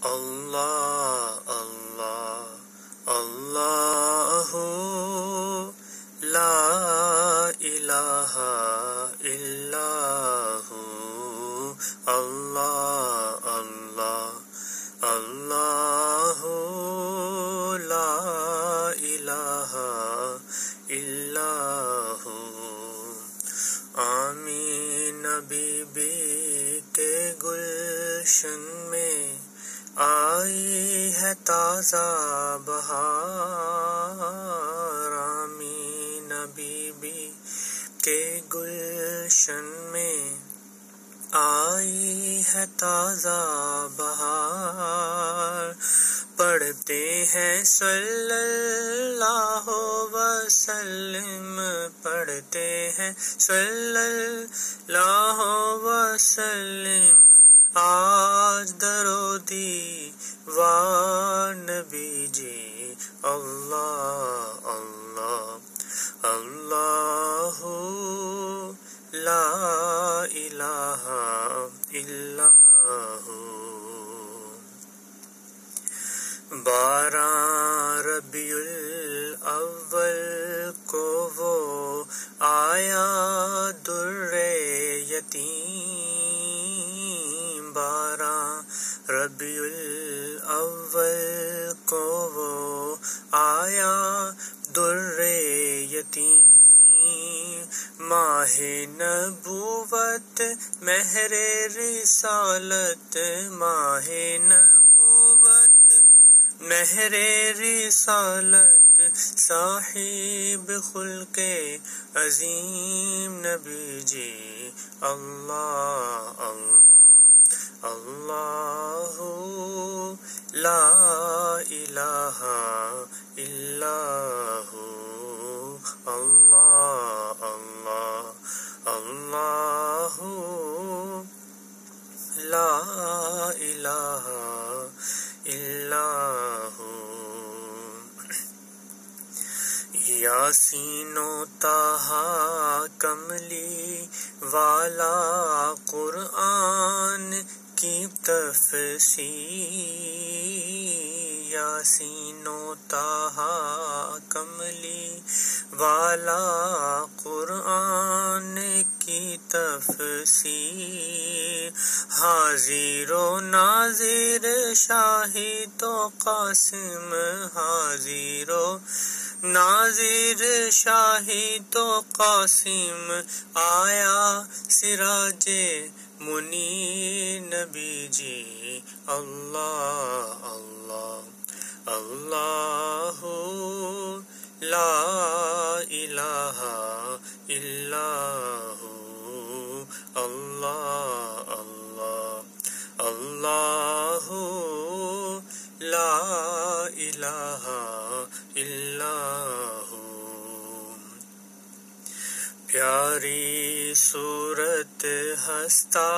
اللہ اللہ اللہ لا الہ الا ہو، اللہ اللہ اللہ لا الہ الا ہو۔ آمین بی بی کے گلشن میں آئی ہے تازہ بہار، آمین بی بی کے گلشن میں آئی ہے تازہ بہار، پڑھتے ہیں صلی اللہ وسلم، پڑھتے ہیں صلی اللہ وسلم، آج درود دیوار نبی جی، اللہ اللہ اللہ لا الہ الا ہو۔ 12 ربیع الاول کو وہ آیا در یتیم، 12 ربیع الاول کو وہ آیا در یتیم، ماہ نبوت مہر رسالت، ماہ نبوت مہر رسالت، صاحب خلق عظیم نبی جی، اللہ اللہ اللہ لا الہ الا ہو، اللہ اللہ اللہ لا الہ الا ہو۔ یاسین و طٰہٰ کملی والا قرآن کی تفسیر، یاسین و طٰہٰ کملی والا قرآن کی تفسیر، حاضر و ناظر شاہد و قاسم، حاضر و ناظر شاہد و قاسم، آیا سراج منیر نبی جی، اللہ اللہ اللہ لا الہ الا ہو، اللہ اللہ اللہ لا الہ الا ہو۔ پیاری صورت ہنستا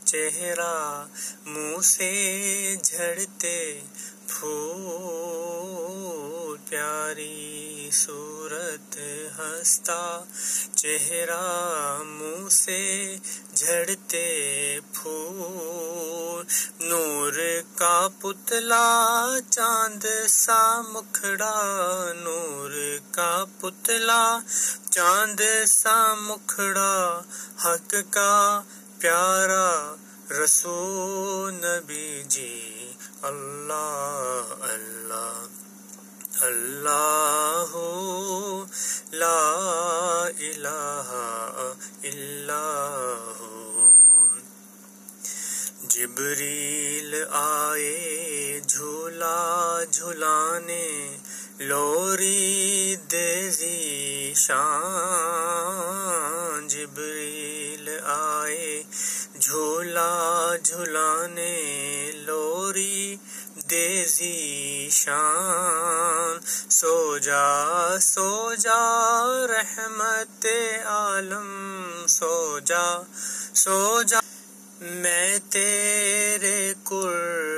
چہرہ، منہ سے جھڑتے پھول، پیاری صورت ہنستا چہرہ، منہ سے جھڑتے پھول، نور کا پتلا چاند سا مکھڑا، نور کا پتلا چاند سا مکھڑا، حق کا پیارا رسول نبی جی، اللہ اللہ اللہ لا الہ الا ہو۔ جبریل آئے جھولا جھلانے، لوری دے ذیشان، جبریل آئے جھولا جھلانے، لوری دے ذیشان، سو جا سو جا رحمت عالم، سو جا سو جا میں تیرے قرب